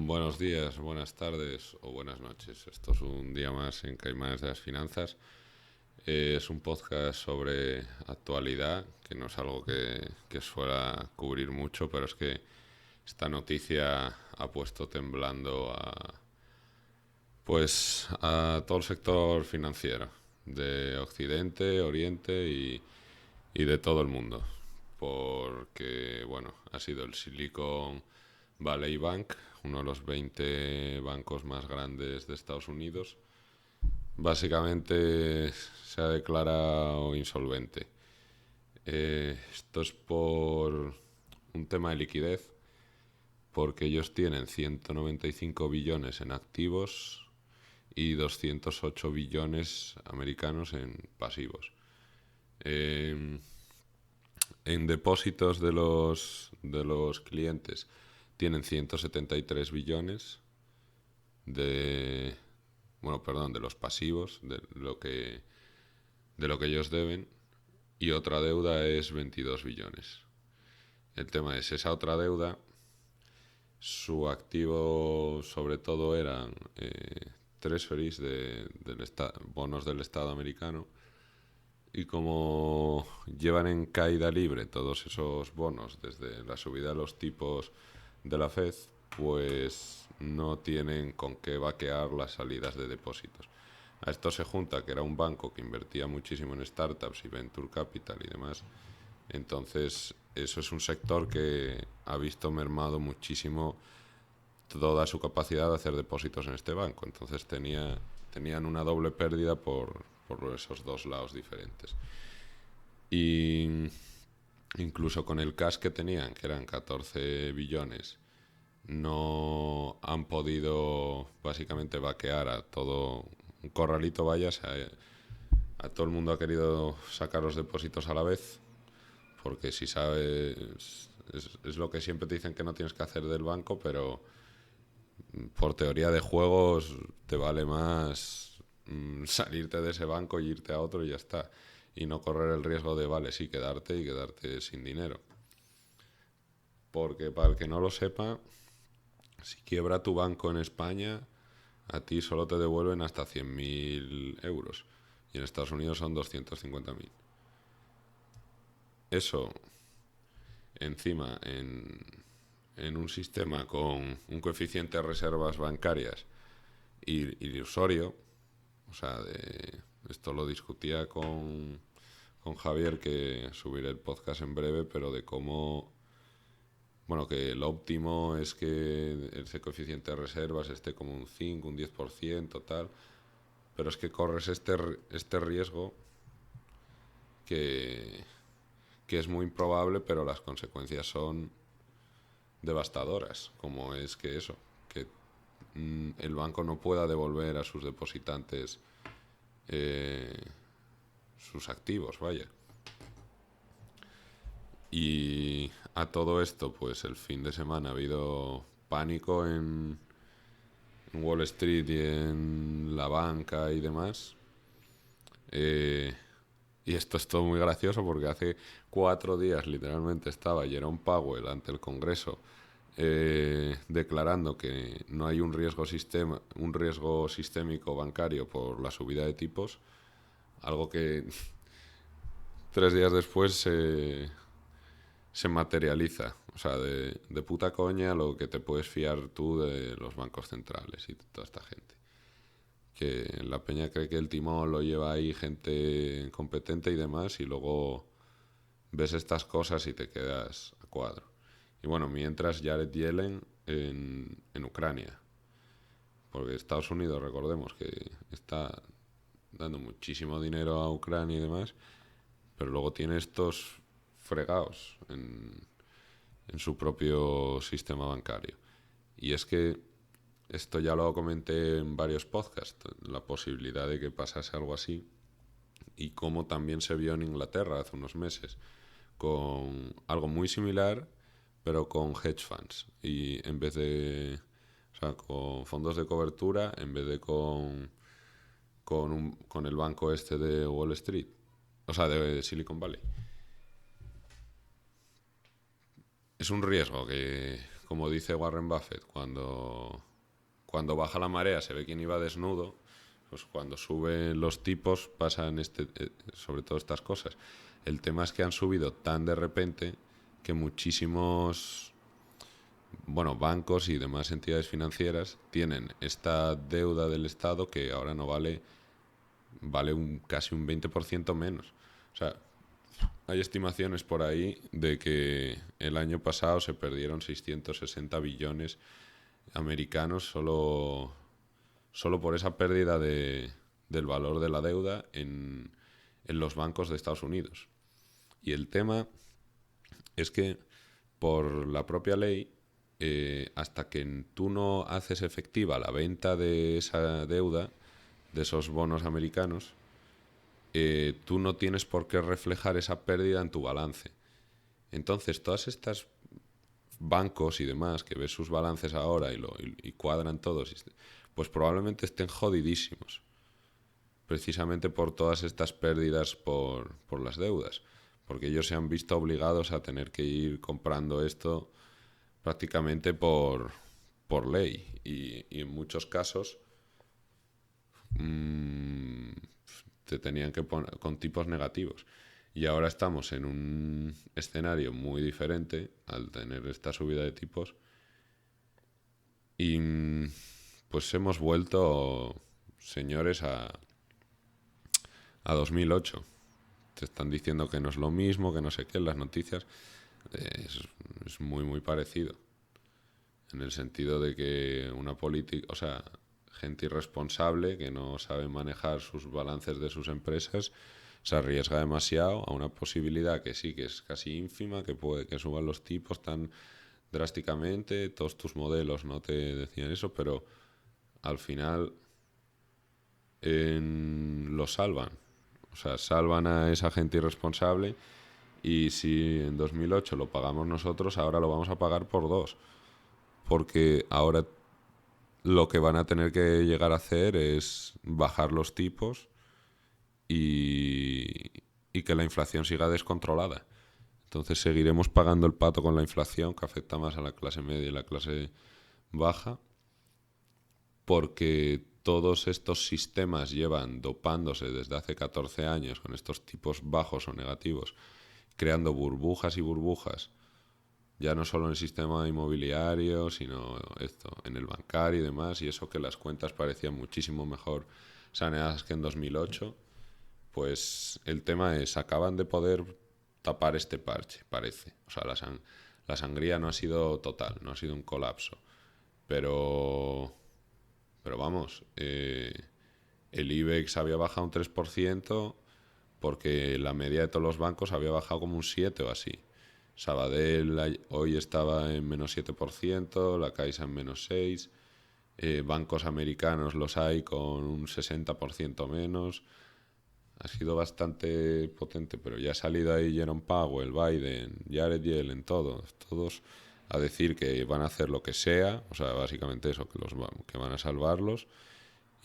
Buenos días, buenas tardes o buenas noches. Esto es un día más en Caimanes de las Finanzas. Es un podcast sobre actualidad, que no es algo que suela cubrir mucho, pero es que esta noticia ha puesto temblando a todo el sector financiero, de Occidente, Oriente y de todo el mundo. Porque, bueno, ha sido el Silicon Valley Bank, uno de los 20 bancos más grandes de Estados Unidos. Básicamente se ha declarado insolvente. Esto es por un tema de liquidez, porque ellos tienen 195 billones en activos y 208 billones americanos en pasivos. En depósitos de los clientes tienen 173 billones de, de los pasivos, de lo que ellos deben, y otra deuda es 22 billones. El tema es, esa otra deuda, su activo sobre todo eran treasuries bonos del Estado americano, y como llevan en caída libre todos esos bonos desde la subida de los tipos de la Fed, pues no tienen con qué vaquear las salidas de depósitos. A esto se junta que era un banco que invertía muchísimo en startups y venture capital y demás. Entonces, eso es un sector que ha visto mermado muchísimo toda su capacidad de hacer depósitos en este banco. Entonces tenían una doble pérdida por esos dos lados diferentes. Y incluso con el cash que tenían, que eran 14 billones, no han podido básicamente vaquear a todo un corralito, vaya. O sea, a todo el mundo ha querido sacar los depósitos a la vez, porque si sabes, es lo que siempre te dicen que no tienes que hacer del banco, pero por teoría de juegos te vale más salirte de ese banco y irte a otro y ya está, y no correr el riesgo de, vale, sí, quedarte sin dinero. Porque para el que no lo sepa, si quiebra tu banco en España, a ti solo te devuelven hasta 100.000 euros, y en Estados Unidos son 250.000. Eso, encima, en un sistema con un coeficiente de reservas bancarias ilusorio. O sea, esto lo discutía con Javier, que subiré el podcast en breve, pero de cómo, bueno, que lo óptimo es que ese coeficiente de reservas esté como un 5, un 10%, tal, pero es que corres este riesgo que, que es muy improbable, pero las consecuencias son devastadoras, como es que eso, que el banco no pueda devolver a sus depositantes eh, sus activos, vaya. Y a todo esto, pues el fin de semana ha habido pánico en Wall Street y en la banca y demás. Eh, y esto es todo muy gracioso, porque hace 4 días literalmente estaba Jerome Powell ante el Congreso declarando que no hay un riesgo sistémico bancario por la subida de tipos, algo que 3 días después se materializa. O sea, de puta coña lo que te puedes fiar tú de los bancos centrales y de toda esta gente. Que la peña cree que el timón lo lleva ahí gente competente y demás, y luego ves estas cosas y te quedas a cuadro. Y bueno, mientras Jared Yellen en Ucrania. Porque Estados Unidos, recordemos que está dando muchísimo dinero a Ucrania y demás, pero luego tiene estos fregados en su propio sistema bancario. Y es que esto ya lo comenté en varios podcasts, la posibilidad de que pasase algo así, y cómo también se vio en Inglaterra hace unos meses, con algo muy similar, pero con hedge funds. Y en vez de, o sea, con fondos de cobertura, en vez de con el banco este de Wall Street, o sea, de Silicon Valley. Es un riesgo como dice Warren Buffett, cuando baja la marea se ve quién iba desnudo, pues cuando suben los tipos pasan sobre todo estas cosas. El tema es que han subido tan de repente que muchísimos bancos y demás entidades financieras tienen esta deuda del Estado que ahora no vale casi un 20% menos. O sea, hay estimaciones por ahí de que el año pasado se perdieron 660 billones americanos solo por esa pérdida del valor de la deuda en los bancos de Estados Unidos. Y el tema es que por la propia ley, hasta que tú no haces efectiva la venta de esa deuda, de esos bonos americanos, tú no tienes por qué reflejar esa pérdida en tu balance. Entonces, todas estas bancos y demás que ves sus balances ahora y cuadran todos, pues probablemente estén jodidísimos, precisamente por todas estas pérdidas por las deudas, porque ellos se han visto obligados a tener que ir comprando esto prácticamente por ley y en muchos casos te tenían que poner con tipos negativos. Y ahora estamos en un escenario muy diferente al tener esta subida de tipos y pues hemos vuelto, señores, a 2008. Te están diciendo que no es lo mismo, que no sé qué, en las noticias. Es muy, muy parecido. En el sentido de que una política, o sea, gente irresponsable que no sabe manejar sus balances de sus empresas, se arriesga demasiado a una posibilidad que sí, que es casi ínfima, que puede que suban los tipos tan drásticamente. Todos tus modelos no te decían eso, pero al final lo salvan. O sea, salvan a esa gente irresponsable y si en 2008 lo pagamos nosotros, ahora lo vamos a pagar por dos. Porque ahora lo que van a tener que llegar a hacer es bajar los tipos y que la inflación siga descontrolada. Entonces seguiremos pagando el pato con la inflación, que afecta más a la clase media y la clase baja, porque todos estos sistemas llevan dopándose desde hace 14 años con estos tipos bajos o negativos, creando burbujas y burbujas, ya no solo en el sistema inmobiliario, sino en el bancario y demás, y eso que las cuentas parecían muchísimo mejor saneadas que en 2008, pues el tema es, acaban de poder tapar este parche, parece. O sea, la sangría no ha sido total, no ha sido un colapso, pero vamos, el IBEX había bajado un 3% porque la media de todos los bancos había bajado como un 7 o así. Sabadell hoy estaba en menos 7%, la Caixa en menos 6%, bancos americanos los hay con un 60% menos. Ha sido bastante potente, pero ya ha salido ahí Jerome Powell, Biden, Jared Yellen, todos a decir que van a hacer lo que sea, o sea, básicamente eso, que van a salvarlos.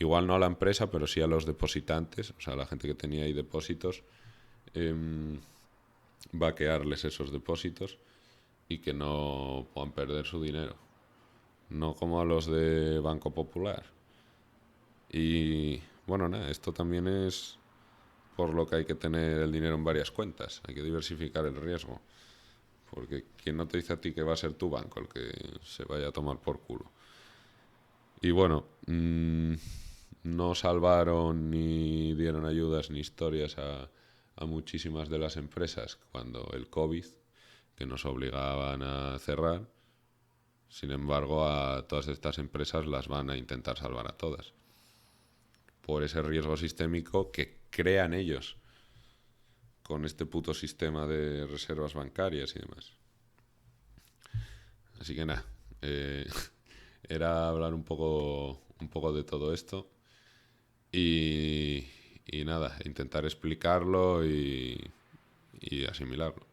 Igual no a la empresa, pero sí a los depositantes, o sea, a la gente que tenía ahí depósitos, vaquearles esos depósitos y que no puedan perder su dinero. No como a los de Banco Popular. Y bueno, nada, esto también es por lo que hay que tener el dinero en varias cuentas. Hay que diversificar el riesgo. Porque ¿quién no te dice a ti que va a ser tu banco el que se vaya a tomar por culo? Y bueno, no salvaron ni dieron ayudas ni historias a muchísimas de las empresas cuando el COVID, que nos obligaban a cerrar. Sin embargo, a todas estas empresas las van a intentar salvar a todas. Por ese riesgo sistémico que crean ellos con este puto sistema de reservas bancarias y demás. Así que nada, era hablar un poco de todo esto y nada, intentar explicarlo y asimilarlo.